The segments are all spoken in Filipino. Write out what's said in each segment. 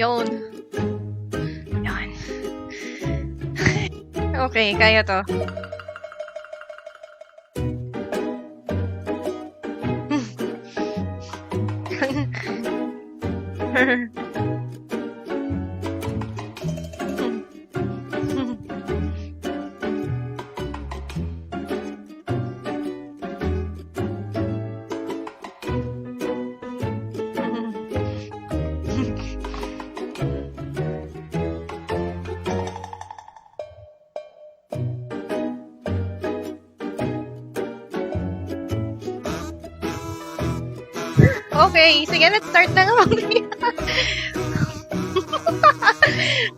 Yun. Yan. Okay, kaya to. Okay, sige, let's start na nga.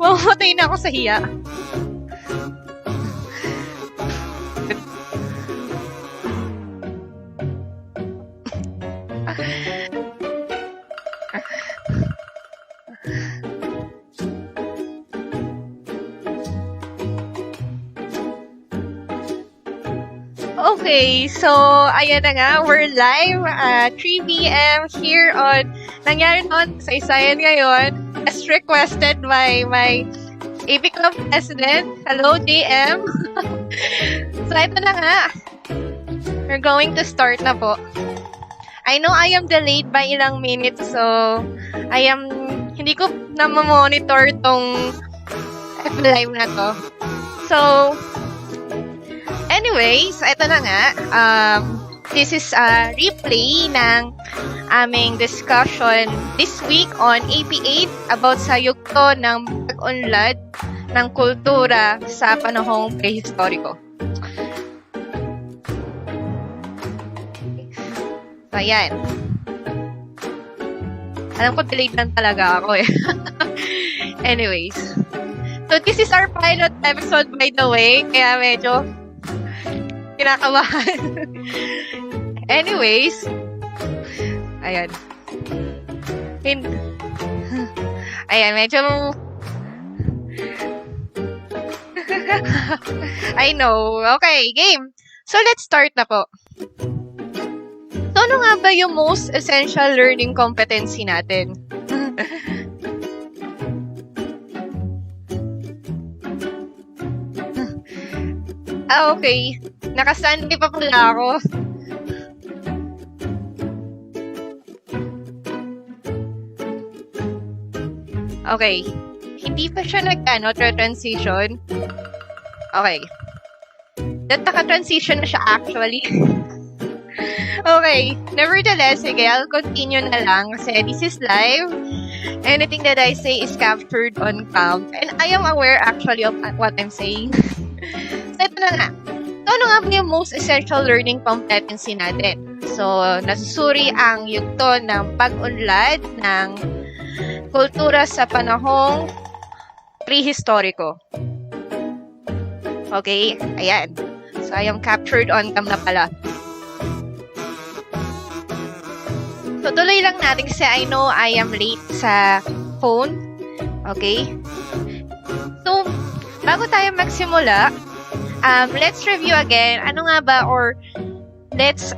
Mamamatay na ako sa hiya. Okay, so ayan na nga, we're live at 3 p.m. here on Nangyari Noon Kasaysayan ngayon, as requested by my AP Club President. Hello, JM! So ito na nga, we're going to start na po. I know I am delayed by ilang minutes, so hindi ko na monitor tong live na to. So, anyways, ito na nga. This is a replay ng aming discussion this week on AP8 about sa yugto ng pag-unlad ng kultura sa panahong prehistoriko. So, ayan. Alam ko, delayed lang talaga ako eh. Anyways. So, this is our pilot episode, by the way. Kaya medyo kinakabahan. Anyways. Ayan. Ayan, medyo I know. Okay, game. So, let's start na po. So, ano nga ba yung most essential learning competency natin? Okay. Naka-standby pa pala ako. Okay. Hindi pa siya transition. Okay. Naka-transition na siya actually. Okay. Nevertheless, sige, I'll continue na lang kasi this is live. Anything that I say is captured on cam. And I am aware actually of what I'm saying. So, ito na nga. So, ano nga ba yung most essential learning competency natin? So, nasusuri ang yugto ng pag-unlad ng kultura sa panahong prehistoriko. Okay? Ayan. So, I am captured on cam na pala. So, tuloy lang natin kasi I know I am late sa phone. Okay? So, bago tayo magsimula, let's review again. Ano nga ba or let's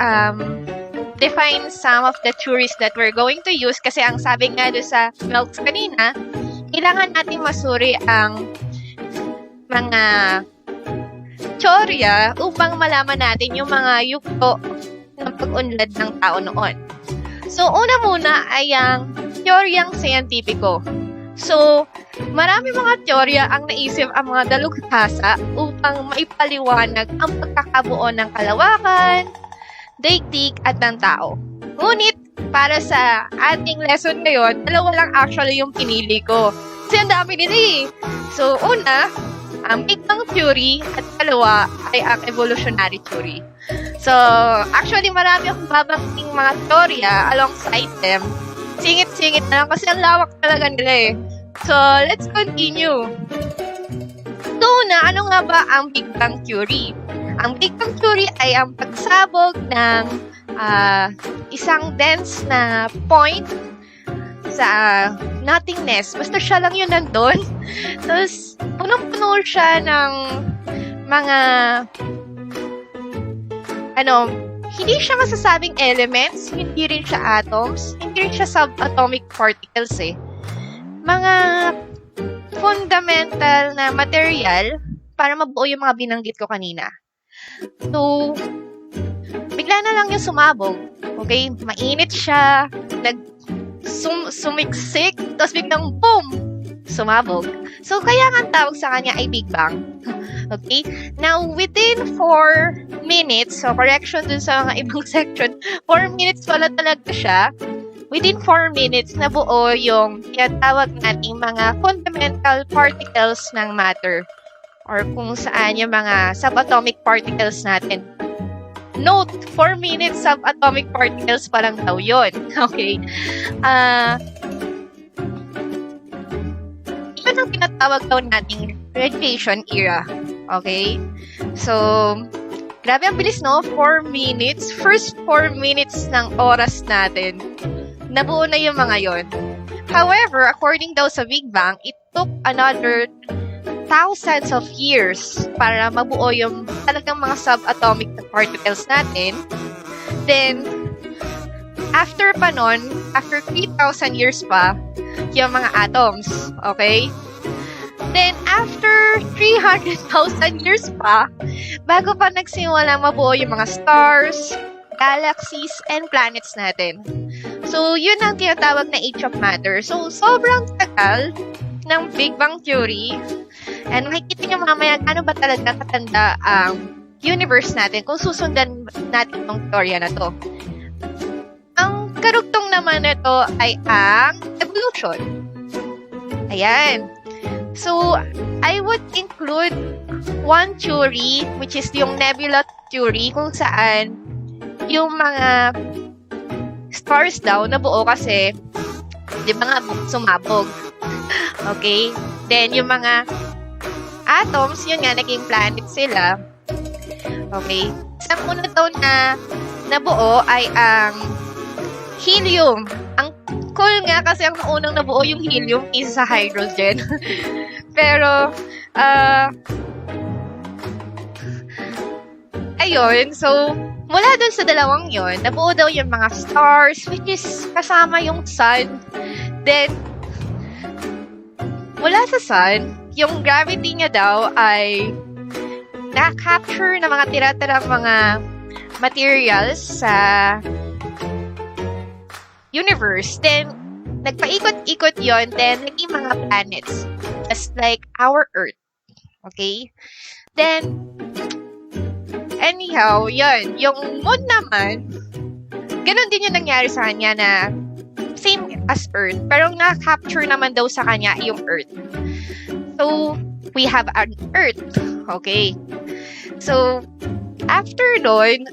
define some of the theories that we're going to use kasi ang sabi nga doon sa Melks kanina, kailangan natin masuri ang mga teorya upang malaman natin yung mga yugto ng pag-unlad ng tao noon. So, una muna ay ang teoryang siyentipiko. So, marami mga teorya ang naisip ang mga dalubhasa upang maipaliwanag ang pagkakabuo ng kalawakan, daigdig at ng tao. Ngunit, para sa ating lesson ngayon, dalawa lang actually yung pinili ko. Kasi ang dami nila eh. So, una, ang Big Bang Theory at dalawa ay ang Evolutionary Theory. So, actually marami akong babangking mga teorya alongside them. Singit-singit na lang kasi ang lawak talaga nila eh. So, let's continue. So, ano nga ba ang Big Bang Theory? Ang Big Bang Theory ay ang pagsabog ng isang dense na point sa nothingness. Basta siya lang yun nandun. Tapos, punong-puno siya ng mga hindi siya masasabing elements, hindi rin siya atoms, hindi rin siya subatomic particles eh. mga fundamental na material para mabuo yung mga binanggit ko kanina. So, bigla na lang yung sumabog. Okay? Mainit siya, sumiksik, tapos biglang boom! Sumabog. So, kaya nga ang tawag sa kanya ay Big Bang. Okay? Now, within 4 minutes, so correction dun sa mga ibang section, 4 minutes pala talaga siya. Within 4 minutes, nabuo yung tinatawag nating mga fundamental particles ng matter or kung saan yung mga subatomic particles natin. Note, 4 minutes subatomic particles pa lang daw yun. Okay? Yun ang tinatawag daw nating radiation era. Okay? So, grabe ang bilis, no? 4 minutes. First 4 minutes ng oras natin. Nabuo na yung mga yon. However, according daw sa Big Bang, it took another thousands of years para mabuo yung talagang mga subatomic particles natin. Then, after pa nun, after 3,000 years pa, yung mga atoms. Okay? Then, after 300,000 years pa, bago pa nagsimula mabuo yung mga stars, galaxies, and planets natin. So, yun ang tinatawag na age of matter. So, sobrang tagal ng Big Bang Theory. And makikita nyo mamaya ano ba talaga katanda ang universe natin kung susundan natin itong teorya na to. Ang karugtong naman nito ay ang evolution. Ayan. So, I would include one theory, which is yung nebula theory, kung saan yung mga stars daw nabuo kasi, di ba nga, sumabog. Okay? Then, yung mga atoms, yun nga, naging planet sila. Okay? Isang una daw na nabuo ay ang helium. Ang cool nga kasi ang unang nabuo yung helium isa sa hydrogen. Pero, ayun, so, mula dun sa dalawang yon, nabuo daw yung mga stars, which is kasama yung sun. Then, mula sa sun, yung gravity niya daw ay na-capture ng mga tira-tirang mga materials sa universe. Then, nagpaikot-ikot yon, then naging mga planets. Just like our Earth. Okay? Then, anyhow, yun. Yung moon naman, ganun din yung nangyari sa kanya na same as Earth. Pero na-capture naman daw sa kanya yung Earth. So, we have an Earth. Okay? So, after nun,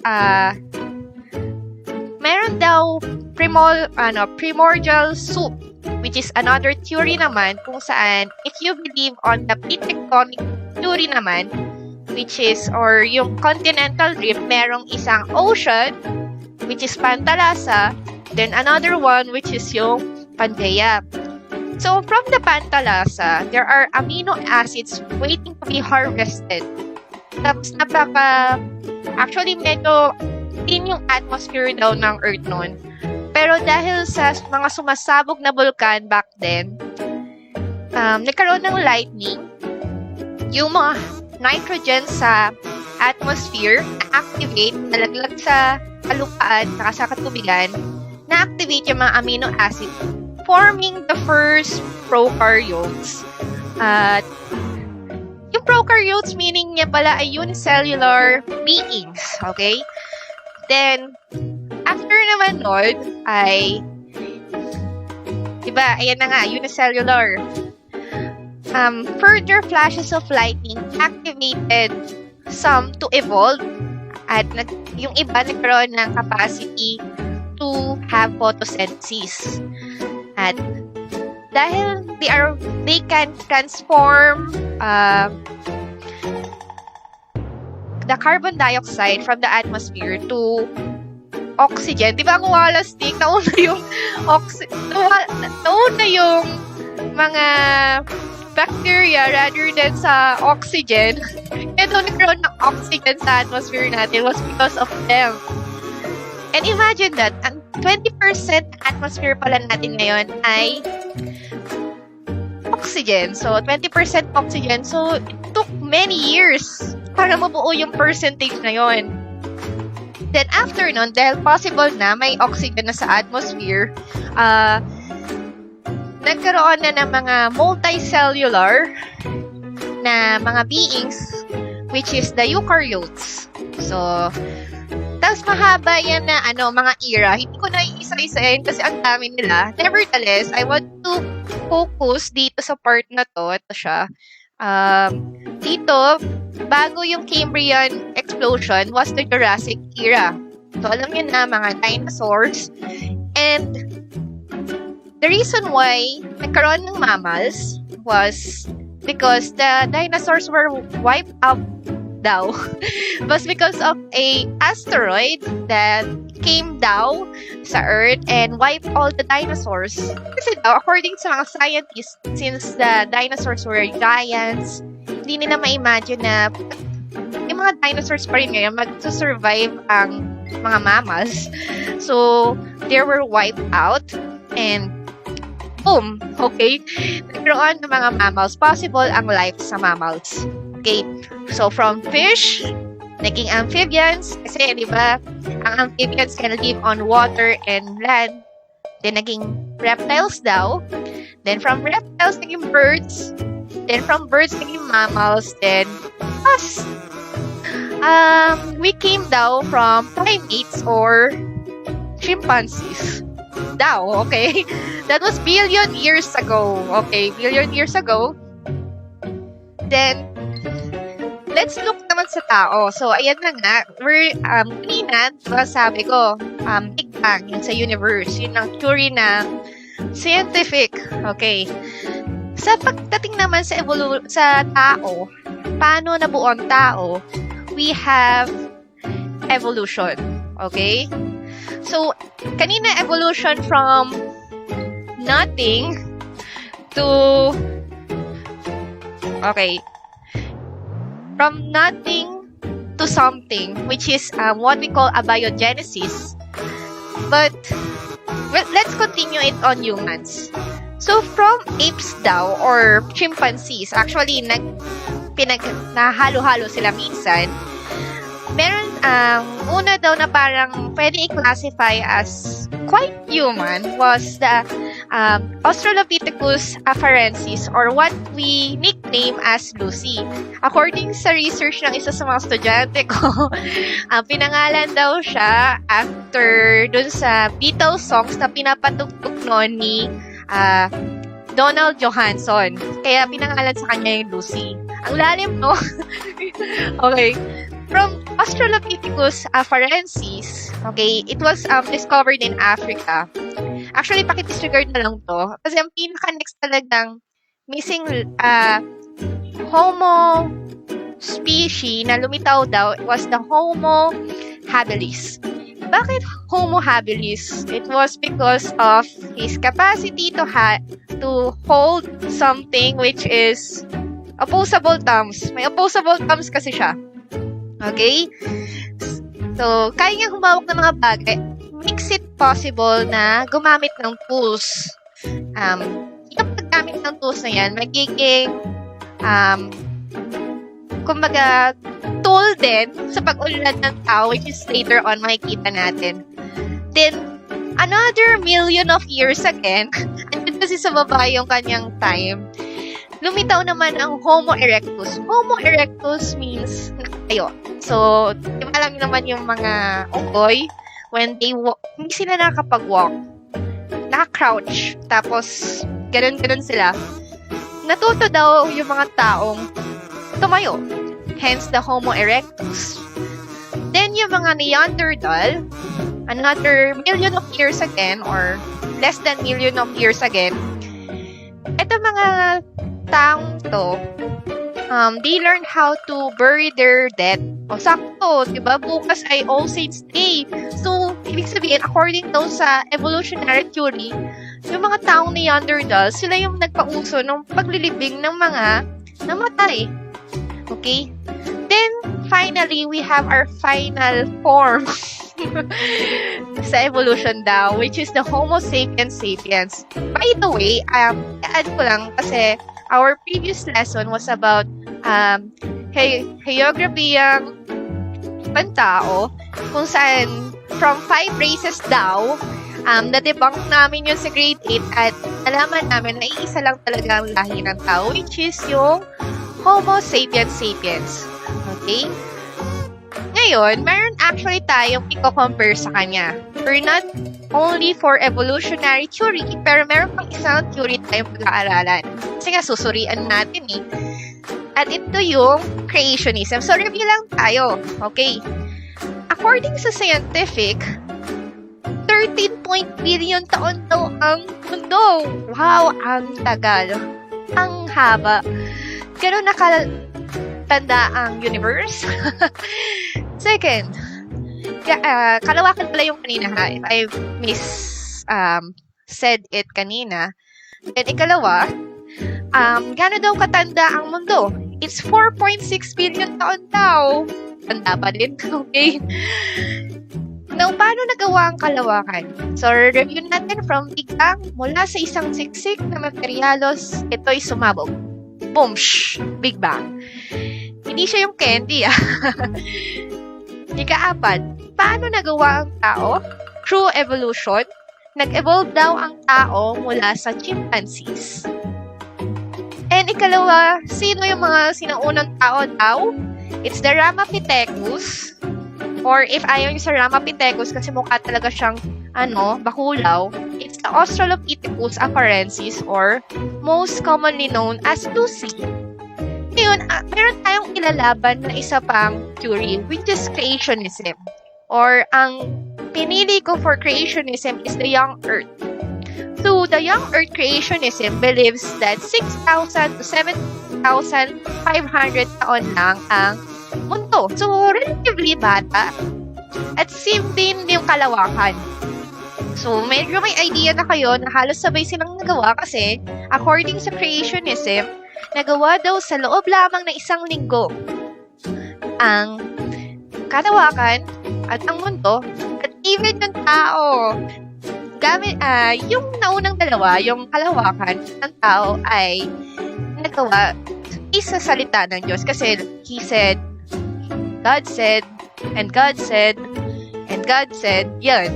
meron daw primordial soup, which is another theory naman kung saan if you believe on the plate tectonic theory naman, which is, or yung continental drift, merong isang ocean, which is Pantalasa, then another one, which is yung Pangaea. So, from the Pantalasa, there are amino acids waiting to be harvested. Tapos, actually, medyo thin yung atmosphere daw ng Earth noon. Pero dahil sa mga sumasabog na vulkan back then, nagkaroon ng lightning, yung mga nitrogen sa atmosphere na-activate, nalaglag sa kalupaan, saka sa katubigan, na-activate yung mga amino acid, forming the first prokaryotes. At yung prokaryotes, meaning niya pala ay unicellular beings. Okay? Then, after naman nun, ay, diba, ayan na nga, unicellular. Further flashes of lightning activated some to evolve at yung iba nagkaroon ng capacity to have photosynthesis. At dahil they can transform the carbon dioxide from the atmosphere to oxygen. Di ba ang walastik? Nauna yung mga bacteria rather than sa oxygen. Kaya doon nagkaroon ng oxygen sa atmosphere natin was because of them. And imagine that, ang 20% atmosphere pala natin ngayon ay oxygen. So, 20% oxygen. So, it took many years para mabuo yung percentage na yon. Then, after nun, dahil possible na may oxygen na sa atmosphere, nagkaroon na ng mga multicellular na mga beings, which is the eukaryotes. So, tapos mahaba yan na mga era. Hindi ko na iisa-isayin kasi ang dami nila. Nevertheless, I want to focus dito sa part na to. Ito siya. Dito, bago yung Cambrian explosion was the Jurassic era. So, alam niyo na, mga dinosaurs. And the reason why nagkaroon ng mammals was because the dinosaurs were wiped out daw. Was because of a asteroid that came down sa Earth and wiped all the dinosaurs. Kasi daw, according sa mga scientists, since the dinosaurs were giants, hindi nila ma-imagine na yung mga dinosaurs pa rin ngayon mag-survive ang mga mammals. So, they were wiped out and boom! Okay? Nagkaroon ng mga mammals. Possible ang life sa mammals. Okay? So, from fish, naging amphibians. Kasi, di ba, ang amphibians can live on water and land. Then, naging reptiles daw. Then, from reptiles, naging birds. Then, from birds, naging mammals. Then, us. We came daw from primates or chimpanzees. Daw, okay? That was billion years ago. Okay, billion years ago. Then, let's look naman sa tao. So, ayan na nga. We're, kanina, diba sabi ko, Big Bang, yun sa universe. Yun ang theory ng scientific. Okay. Sa pagdating naman sa sa tao, paano nabuo ang tao, we have evolution. Okay? So, kanina evolution from nothing to from nothing to something, which is what we call abiogenesis. But let's continue it on humans. So from apes daw or chimpanzees, actually nahalo-halo sila minsan. Meron una daw na parang pwede i-classify as quite human was the Australopithecus afarensis or what we nickname as Lucy. According sa research ng isa sa mga estudyante ko, pinangalan daw siya after dun sa Beatles songs na pinapatugtog noon ni Donald Johansson. Kaya pinangalan sa kanya yung Lucy. Ang lalim, no? Okay. From Australopithecus afarensis, okay, it was discovered in Africa. Actually, pakidisregard na lang to. Kasi ang pinaka-next talagang missing Homo species na lumitaw daw was the Homo habilis. Bakit Homo habilis? It was because of his capacity to hold something which is opposable thumbs. May opposable thumbs kasi siya. Okay? So, kaya niya humawak ng mga bagay. Makes it possible na gumamit ng tools. Yung paggamit ng tools na yan, magiging kumbaga, tool din sa pag-unlad ng tao, which is later on makikita natin. Then, another million of years again, andun kasi sa baba yung kanyang time, lumitaw naman ang Homo erectus. Homo erectus means nakatayo. So, di ba alam naman yung mga unggoy, when they walk, hindi sila nakakapag-walk. Naka-crouch. Tapos, ganun-ganun sila. Natuto daw yung mga taong tumayo. Hence, the Homo erectus. Then, yung mga Neanderthal, another million of years again, or less than million of years again, eto mga taong to, they learned how to bury their dead. O, sakto, diba? Bukas ay All Saints Day. So, ibig sabihin, according daw sa evolutionary theory, yung mga taong Neanderthal, sila yung nagpauso ng paglilibing ng mga namatay. Okay? Then, finally, we have our final form sa evolution daw, which is the Homo sapiens sapiens. By the way, add ko lang kasi our previous lesson was about geography ng pantao, kung saan from 5 races daw, na-debunk namin yun sa grade 8 at nalaman namin na iisa lang talaga ang lahi ng tao, which is yung Homo sapiens sapiens. Okay? Ngayon, meron actually tayong i-compare sa kanya. We're not only for evolutionary theory, pero meron pang isang theory tayong pag-aaralan. Kasi nga, susurian natin eh. At ito yung creationism. So, review lang tayo. Okay. According sa scientific, 13 billion taon daw ang mundo. Wow, ang tagal. Ang haba. Ganun nakatanda ang universe. Second, kalawakan pala yung kanina ha, if I said it kanina. Then ikalawa, gano'n daw katanda ang mundo? It's 4.6 billion taon daw. Tanda pa din, okay? Now, paano nagawa ang kalawakan? So, review natin from Big Bang. Mula sa isang siksik na materialos, ito'y sumabog. Boom! Shh! Big Bang. Hindi siya yung candy, Ika-apat, paano nagawa ang tao? Through evolution. Nag-evolve daw ang tao mula sa chimpanzees. And ikalawa, sino yung mga sinaunang tao daw? It's the Ramapithecus. Or if ayaw nyo sa Ramapithecus kasi mukha talaga siyang bakulaw, it's the Australopithecus afarensis or most commonly known as Lucy. Ngayon, meron tayong ilalaban na isa pang theory, which is creationism. Or ang pinili ko for creationism is the young earth. So, the young earth creationism believes that 6,000 to 7,500 taon lang ang mundo. So, relatively bata. At same din yung kalawakan. So, medyo may idea na kayo na halos sabay silang nagawa kasi according sa creationism, nagawa daw sa loob lamang na isang linggo ang kalawakan at ang mundo at even yung tao. Yung naunang dalawa, yung kalawakan ng tao ay nagawa isa salita ng Diyos kasi He said, God said, and God said, and God said, yan.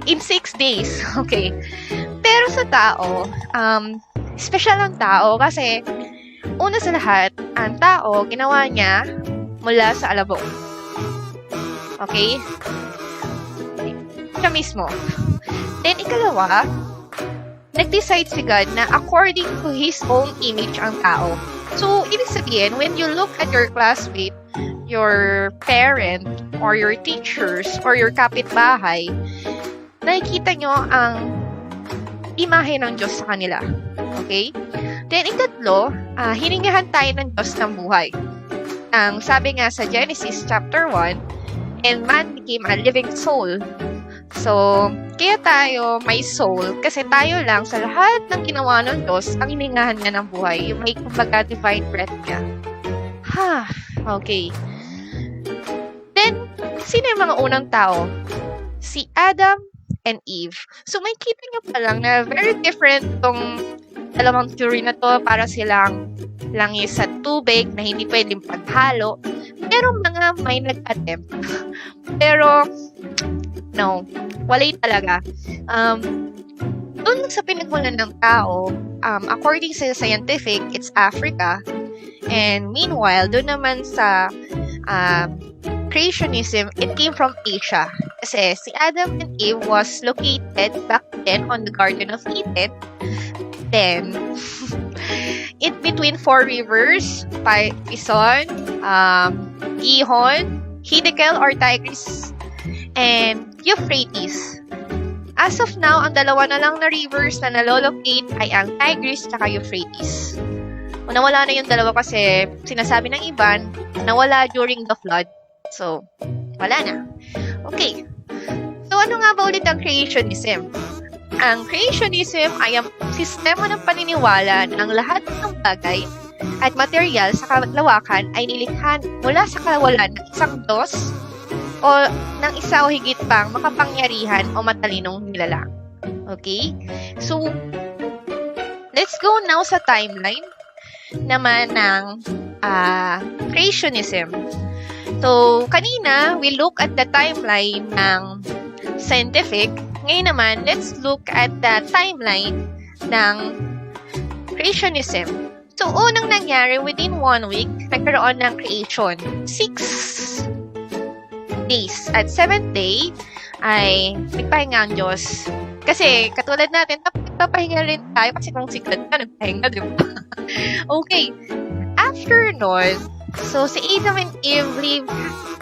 In 6 days. Okay. Pero sa tao, special ang tao kasi una sa lahat, ang tao, ginawa niya mula sa alabok. Okay? Siya mismo. Then, ikalawa, nag-decide si God na according to His own image ang tao. So, ibig sabihin, when you look at your classmate, your parent, or your teachers, or your kapitbahay, nakikita nyo ang imahe ng Diyos sa kanila. Okay? Then, ikatlo, hiningahan tayo ng Diyos ng buhay. Ang sabi nga sa Genesis chapter 1, and man became a living soul. So, kaya tayo may soul kasi tayo lang sa lahat ng ginawa ng Diyos ang hiningahan niya ng buhay. Yung may kumbaga divine breath niya. Okay. Then, sino yung mga unang tao? Si Adam and Eve. So, may kita nyo pa lang na very different tong dalawang theory na to para silang langis sa tubig na hindi pwedeng paghalo. Pero mga may nag-attempt. Pero, no. Walay talaga. Doon sa pinagmulan ng tao, according sa scientific, it's Africa. And meanwhile, doon naman sa creationism, it came from Asia. Kasi si Adam and Eve was located back then on the Garden of Eden. Then, in between 4 rivers, Pison, Gihon, Hiddekel or Tigris, and Euphrates. As of now, ang dalawa na lang na rivers na nalolocate ay ang Tigris at Euphrates. Nawala na yung dalawa kasi sinasabi ng iban, nawala during the flood. So, wala na. Okay. So, ano nga ba ulit ang creationism? Ang creationism ay ang sistema ng paniniwala ng lahat ng bagay at material sa kalawakan ay nilikha mula sa kawalan ng isang Diyos o ng isa o higit pang makapangyarihan o matalinong nilalang. Okay? So, let's go now sa timeline. naman ng creationism. So, kanina, we look at the timeline ng scientific. Ngayon naman, let's look at the timeline ng creationism. So, unang nangyari, within 1 week, nagkaroon ng creation. 6 days. At 7th day, ay nagpahinga ang Diyos. Kasi, katulad natin, nagpapahinga rin tayo kasi kung si God ka, nagpahinga, di ba? Okay. After nun, so si Adam and Eve live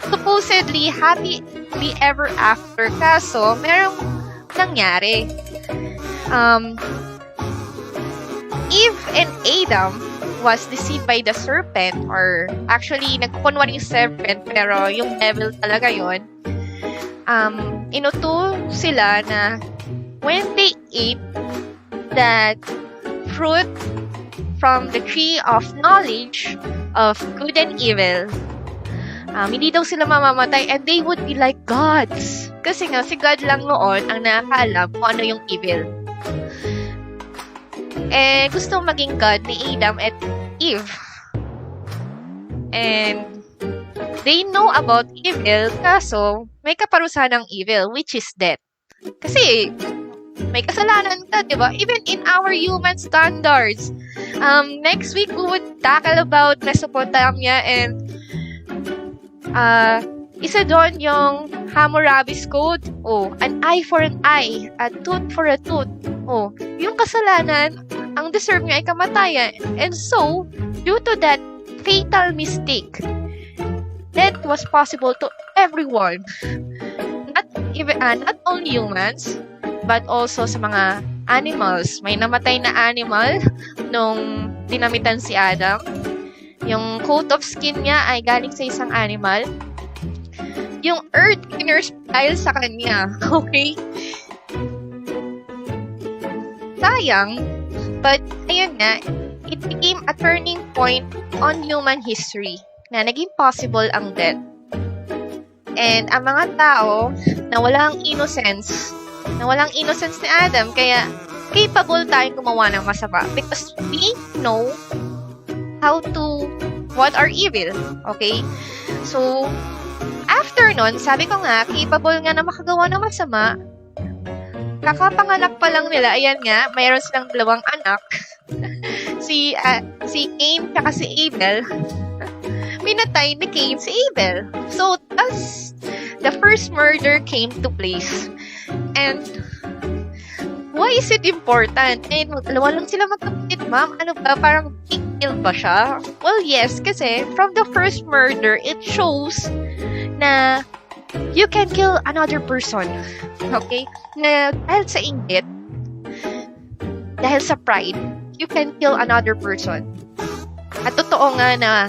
supposedly happily ever after. Kaso, merong nangyari. Eve and Adam was deceived by the serpent, or actually, nagkunwari yung serpent, pero yung devil talaga yon. Inuto sila na when they ate that fruit from the tree of knowledge of good and evil, hindi daw sila mamamatay and they would be like gods. Kasi nga, si God lang noon ang nakakaalam kung ano yung evil. Gusto maging God ni Adam at Eve. And they know about evil, kaso may kaparusahan ng evil, which is death. Kasi may kasalanan ka, di ba? Even in our human standards. Next week, we would tackle about Mesopotamia and isa doon yung Hammurabi's Code. An eye for an eye, a tooth for a tooth. Yung kasalanan, ang deserve niya ay kamatayan. And so, due to that fatal mistake, death was possible to everyone. Not only humans, but also sa mga animals. May namatay na animal nung dinamitan si Adam. Yung coat of skin niya ay galing sa isang animal. Yung earth iners dahil sa kanya. Okay? Sayang. But, ayun nga, it became a turning point on human history na naging possible ang death. And ang mga tao na walang innocence ni Adam, kaya capable tayong gumawa ng masama because we know what are evil. Okay? So, after nun, sabi ko nga, capable nga na makagawa ng masama. Kakapanganak pa lang nila, ayan nga, mayroon silang 2 anak. si Cain at si Abel. Minatay ni Cain si Abel. So, thus, the first murder came to place. And, why is it important? Dalawa lang sila magkapatid, ma'am. Ano ba? Parang big deal ba siya? Well, yes, kasi from the first murder, it shows na you can kill another person. Okay? Na dahil sa inggit, dahil sa pride, you can kill another person. At totoo nga na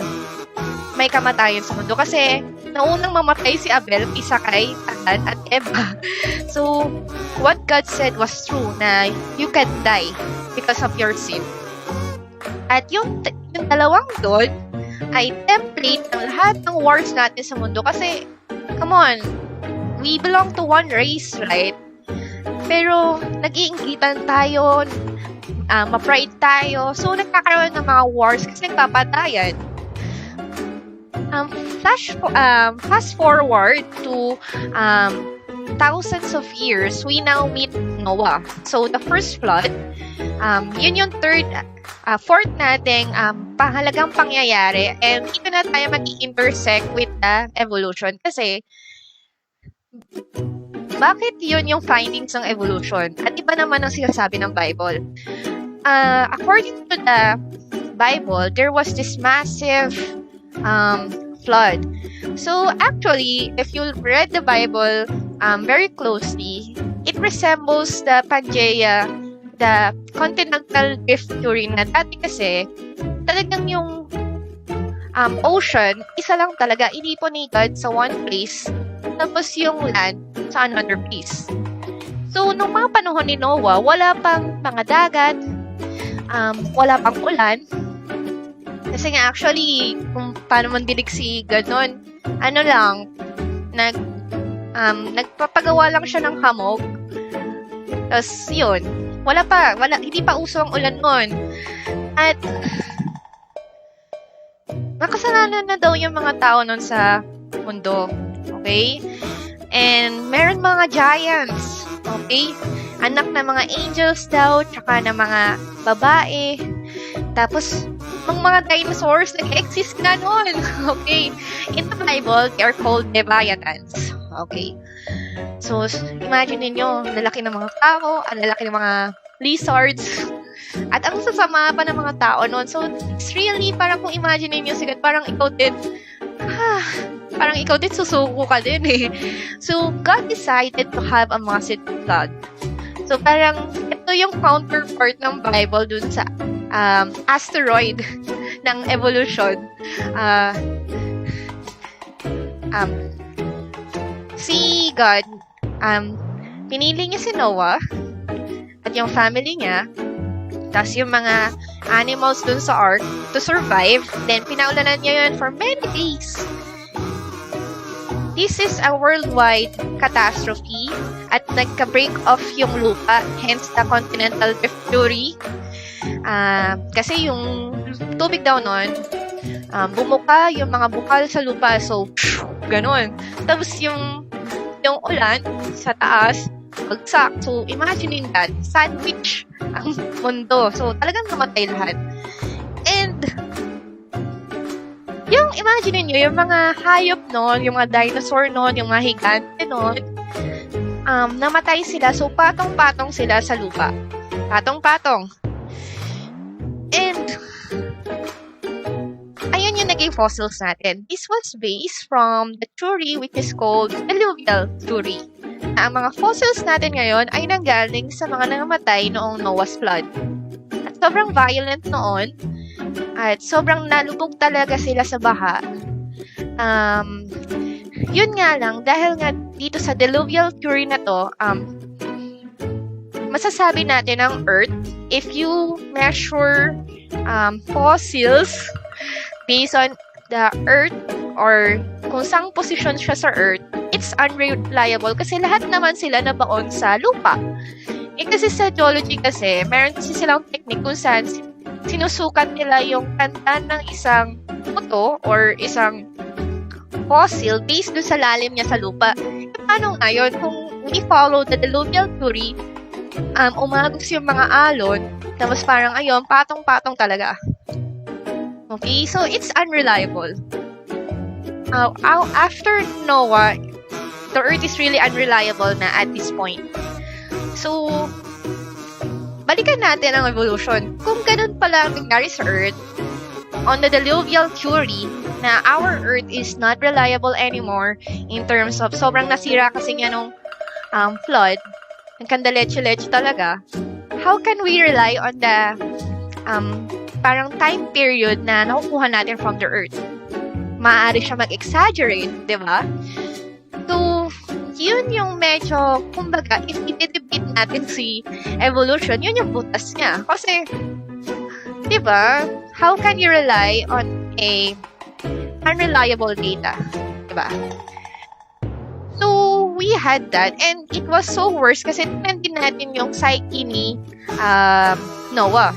may kamatayan sa mundo kasi naunang mamatay si Abel isa kay Adan at Eva. So, what God said was true na you can die because of your sin. At yung dalawang doon ay template ng lahat ng wars natin sa mundo kasi, come on, we belong to one race, right? Pero, nag-iinggitan tayo, ma-pride tayo, so nagkakaroon ng mga wars kasi nagpapatayan. Fast forward to thousands of years, we now meet Noah. So, the first flood, yun yung fourth nating pahalagang pangyayari, and dito na tayo mag-intersect with the evolution. Kasi, bakit yun yung findings ng evolution? At iba naman ang sinasabi ng Bible. According to the Bible, there was this massive flood. So, actually, if you read the Bible very closely, it resembles the Pangea, the continental drift theory na dati kasi talagang yung ocean, isa lang talaga, inipon ni God sa one place, tapos yung land sa another place. So, nung mga panahon ni Noah, wala pang mga dagat, wala pang ulan, kasi nga actually, kung paano man dinig si God nun, nagpapagawa lang siya ng hamog. Tapos, yun, hindi pa uso ang ulan nun. At, makasalanan na daw yung mga tao nun sa mundo. Okay? And meron mga giants. Okay? Anak ng mga angels daw, tsaka ng mga babae. Tapos, mga dinosaurs nag-exist na noon. Okay? In the Bible, they are called Leviathans. Okay? So, imagine ninyo, lalaki ng mga tao, ang lalaki ng mga lizards, at ang sasama pa ng mga tao noon. So, it's really, parang kung imagine ninyo, sigat, parang ikaw din, susuko ka din eh. So, God decided to have a massive flood. So, parang, ito yung counterpart ng Bible dun sa asteroid ng evolution. Si God, pinili niya si Noah at yung family niya, tapos yung mga animals dun sa ark to survive. Then, pinaulanan niya yun for many days. This is a worldwide catastrophe at nagka-break off yung lupa, hence the continental drift theory. Kasi yung tubig daw nun, bumuka yung mga bukal sa lupa, so ganun. Tapos yung ulan sa taas, bagsak. So imagine that, sandwich ang mundo. So talagang namatay lahat. And yung imagine niyo yung mga hayop noon, yung mga dinosaur noon, yung mga higante noon, namatay sila. So patong-patong sila sa lupa. Patong-patong. And ayun yung naging fossils natin. This was based from the theory which is called alluvial theory. Na ang mga fossils natin ngayon ay nanggaling sa mga nangamatay noong Noah's flood. At sobrang violent noon. At sobrang nalubog talaga sila sa baha. Yun nga lang, dahil nga dito sa diluvial theory na to, masasabi natin ang Earth, if you measure fossils based on the Earth or kung saan posisyon siya sa Earth, it's unreliable kasi lahat naman sila nabaon sa lupa. Kasi sa geology kasi, meron kasi silang technique kung saan sinusukat nila yung kanta ng isang puto or isang fossil based dun sa lalim niya sa lupa. Paano ngayon kung we follow the diluvial theory, umagos yung mga alon, tapos parang ayun, patong-patong talaga. Okay, so it's unreliable. After Noah, the Earth is really unreliable na at this point. So, balikan natin ang evolution. Kung ganun pala ang nangyari sa Earth, on the diluvial theory, na our Earth is not reliable anymore in terms of sobrang nasira kasi nga nung flood, ang kandaleche-leche talaga, how can we rely on the parang time period na nakukuha natin from the Earth? Maaari siya mag-exaggerate, di ba? So, yun yung medyo, kumbaga, if i-debate natin si evolution, yun yung butas niya. Kasi, di ba, how can you rely on a unreliable data? Di ba? So, we had that, and it was so worse kasi tingnan din natin yung psyche ni Noah.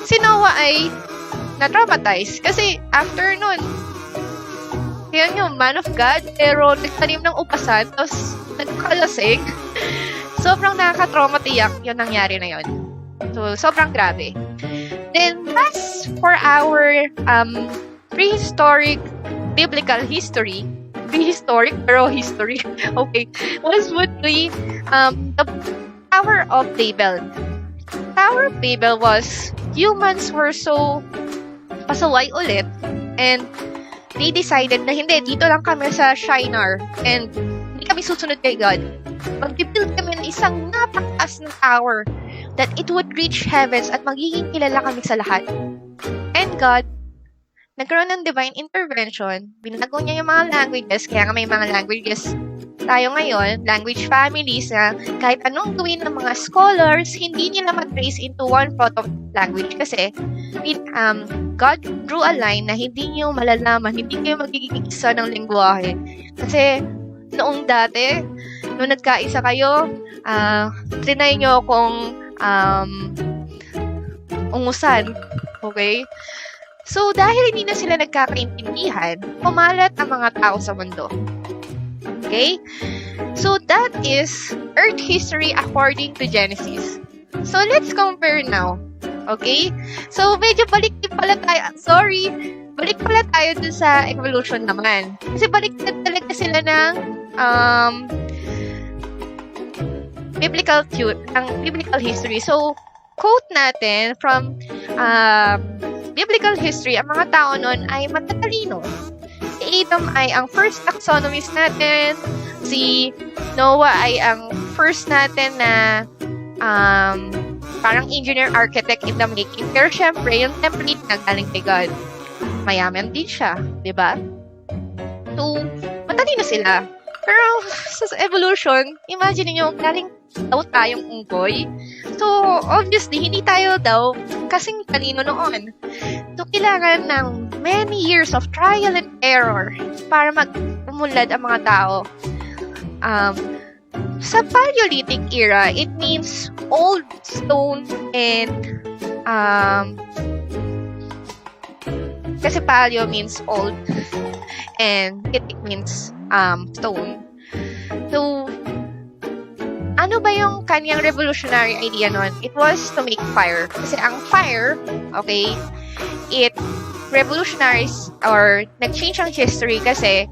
Si Noah ay na-traumatize kasi after nun, yun yung man of God, pero nagtanim ng upasan, tapos nagkalasing. Sobrang nakaka-traumatiyak yung nangyari na yun. So, sobrang grabe. Then, as for our prehistoric biblical history, prehistoric pero history, okay, would be the Tower of Babel. Tower of Babel was, humans were so pasaway ulit, and they decided na hindi, dito lang kami sa Shinar and hindi kami susunod kay God. Mag-build kami ng isang napakaas na tower that it would reach heavens at magiging kilala kami sa lahat. And God, nagkaroon ng divine intervention, binago niya yung mga languages, kaya nga may mga languages tayo ngayon, language families na kahit anong gawin ng mga scholars, hindi nila matrace into one proto-language kasi God drew a line na hindi nyo malalaman, hindi kayo magiging isa ng lingwahe. Kasi noong dati, noong nagkaisa kayo, trinay nyo kung ungusan. Okay? So, dahil hindi na sila nagkakaintindihan, kumalat ang mga tao sa mundo. Okay? So, that is Earth history according to Genesis. So, let's compare now. Okay? So, medyo balik din pala tayo. Sorry. Balik pala tayo dun sa evolution naman. Kasi baliktad talaga sila ng biblical history. So, quote natin from biblical history, ang mga tao nun ay matatalino. Si Adam ay ang first taxonomist natin. Si Noah ay ang first natin na parang engineer architect in the making. Pero syempre, yung template na galing kay God. Mayaman din siya, di ba? So, matalino sila. Pero sa evolution, imagine niyo galing daw tayong unggoy. So, obviously, hindi tayo daw kasing talino noon. So, kailangan ng many years of trial and error para mag-umunlad ang mga tao. Sa Paleolithic era, it means old stone and kasi paleo means old and lithic means stone. So, ano ba yung kanyang revolutionary idea nun? It was to make fire. Kasi ang fire, okay, it revolutionaries or nag-change ang history kasi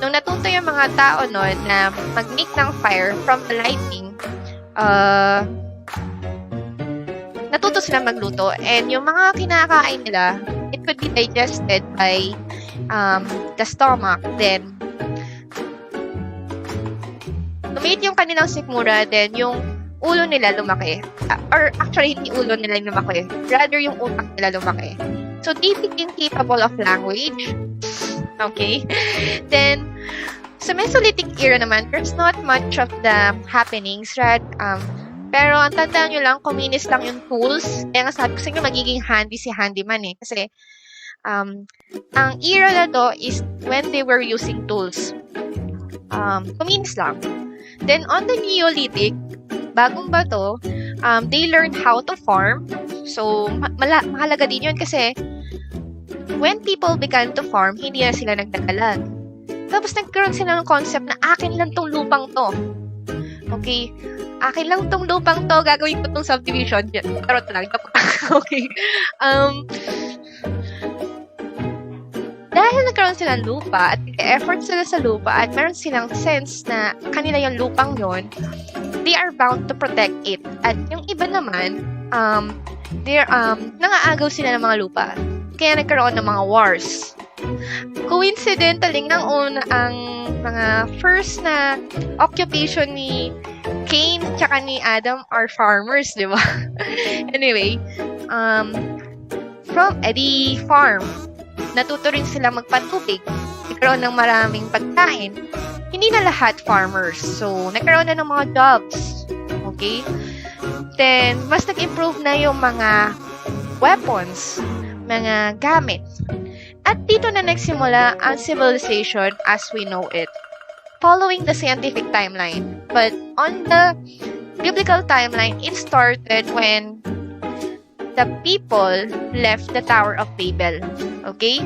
nung natuto yung mga tao nun na mag-make ng fire from the lightning, natuto sila magluto. And yung mga kinakain nila, it could be digested by the stomach. Then, tumit yung kanilang sikmura, then yung ulo nila lumaki. Or actually, hindi ulo nila lumaki. Rather, yung utak nila lumaki. So, they became capable of language. Okay? Then, sa Mesolithic era naman, there's not much of the happenings, right? Pero, ang tandaan nyo lang, kuminis lang yung tools. Kaya nga sabi ko sa inyo, magiging handy si handyman eh. Kasi, ang era na to is when they were using tools. Kuminis lang. Then, on the Neolithic, bagong ba to, they learned how to farm. So, mahalaga din yun kasi when people began to farm, hindi na sila nagdagalag. Tapos, nagkaroon sila ng concept na akin lang tong lupang to. Okay? Akin lang tong lupang to, gagawin ko tong subdivision. Tarot lang. Okay. Dahil nagkaroon sila ng lupa at effort sila sa lupa at meron silang sense na kanila yung lupang yon, they are bound to protect it. At yung iba naman, nangaagaw sila ng mga lupa. Kaya nagkaroon ng mga wars. Coincidentally, ang mga first na occupation ni Cain tsaka ni Adam are farmers, di ba? Anyway, from Eddie Farm, natuto rin sila magpatubig. Nagkaroon ng maraming pagkain. Hindi na lahat farmers. So, nagkaroon na ng mga jobs. Okay? Then, mas nag-improve na yung mga weapons, mga gamit. At dito na nagsimula ang civilization as we know it, following the scientific timeline. But on the biblical timeline, it started when the people left the Tower of Babel. Okay?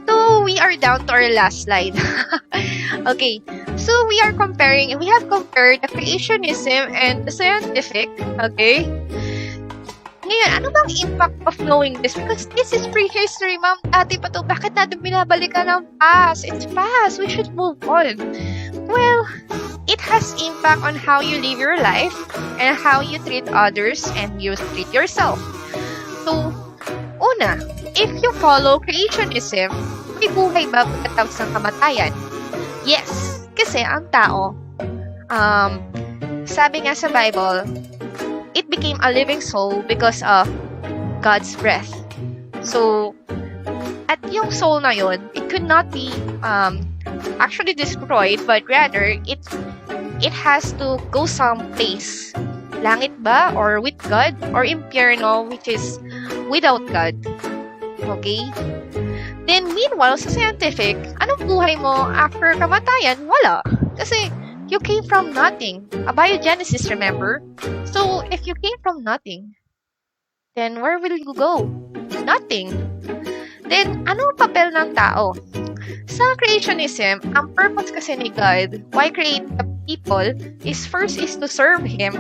So, we are down to our last slide. Okay. So, we have compared the creationism and the scientific. Okay? Ngayon, ano bang impact of knowing this? Because this is prehistory, ma'am. Dati pa to. Bakit natin binabalikan ng past? It's past. We should move on. Well, it has impact on how you live your life and how you treat others and you treat yourself. So, una, if you follow creationism, may buhay ba pagkatapos ng kamatayan? Yes. Kasi ang tao, sabi nga sa Bible, it became a living soul because of God's breath. So, at yung soul na yun, it could not be actually destroyed, but rather, it has to go someplace. Langit ba? Or with God? Or impyerno, which is without God. Okay? Then, meanwhile, sa scientific, anong buhay mo after kamatayan? Wala. Kasi, you came from nothing. Abiogenesis, remember? So, if you came from nothing, then where will you go? Nothing. Then, anong papel ng tao? Sa creationism, ang purpose kasi ni God, why create the people, is first is to serve Him.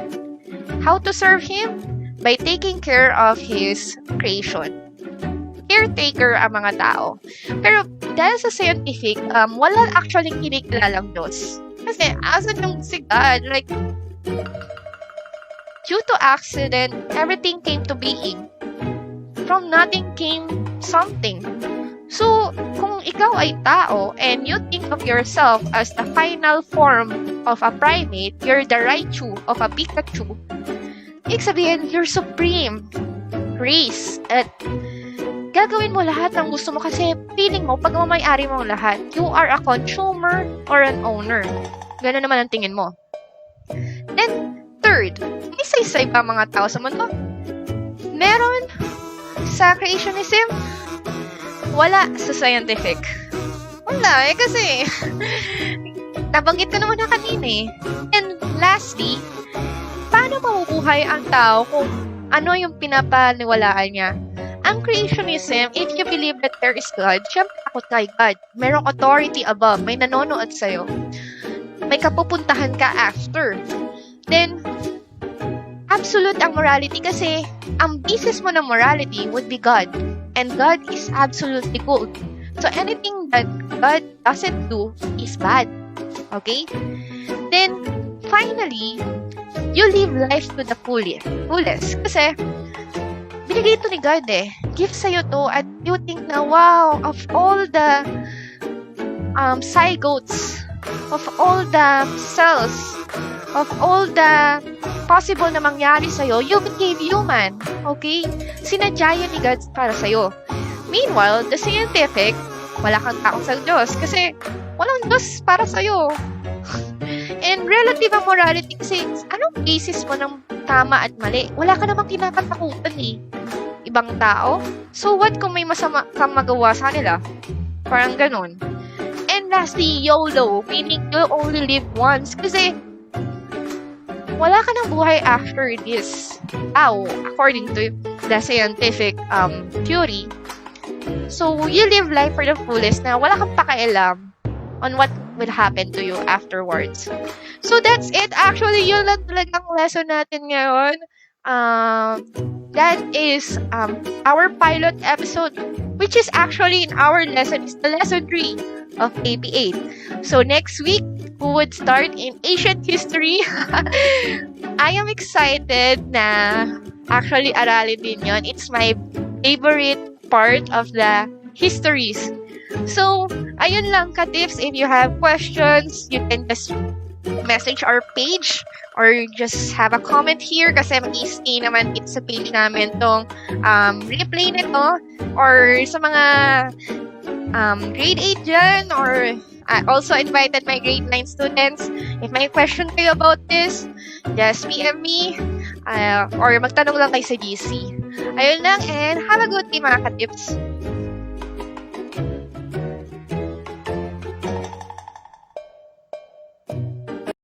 How to serve Him? By taking care of His creation. Caretaker ang mga tao. Pero dahil sa scientific, wala actually kinikilalang Diyos. Kasi asan yung si God? Like, due to accident, everything came to being. From nothing came something. So, kung ikaw ay tao and you think of yourself as the final form of a primate, you're the Raichu of a Pikachu, ibig sabihin, you're supreme race. At gagawin mo lahat ng gusto mo kasi feeling mo, pag mamayari mo ang lahat, you are a consumer or an owner. Gano'n naman ang tingin mo. Then, third, may saysay ba mga tao sa mundo? Meron sa creationism? Wala sa scientific. Wala kasi nabanggit ko naman na kanina eh. And lastly, paano mabubuhay ang tao kung ano yung pinapaniwalaan niya? Ang creationism, if you believe that there is God, syempre ako kay God. Merong authority above, may nanonood sa'yo. May kapupuntahan ka after. Then, absolute ang morality kasi ang basis mo ng morality would be God. And God is absolutely good. So, anything that God doesn't do is bad. Okay? Then, finally, you live life to the fullest. Kasi, binigay ito ni God eh. Gift sa'yo to at you think na, wow, of all the zygotes, of all the cells, of all the possible na mangyari sa'yo, you became human. Okay? Sinadya yun ni God para sa'yo. Meanwhile, the scientific, wala kang takot sa Diyos kasi walang Diyos para sa'yo. And relative ang morality kasi anong basis mo ng tama at mali? Wala ka namang kinakatakutan eh. Ibang tao? So what kung may masama kang magawa sa kanila? Parang ganun. And lastly, YOLO, meaning you only live once kasi wala ka ng buhay after this. According to the scientific theory. So, you live life for the fullest na wala kang pakialam on what will happen to you afterwards. So, that's it. Actually, yun lang talagang lesson natin ngayon. That is our pilot episode, which is actually in our lesson, is the lesson 3 of AP8. So, next week, we would start in ancient history. I am excited na actually aralin din yun. It's my favorite part of the histories. So, ayun lang ka-tips. If you have questions, you can just message our page or just have a comment here kasi mag-i-stay naman dito sa page namin tong replay nito or sa mga grade 8 dyan or I also invited my grade 9 students. If may question kayo about this, just PM me or magtanong lang kayo sa GC. Ayun lang and have a good day mga ka-tips.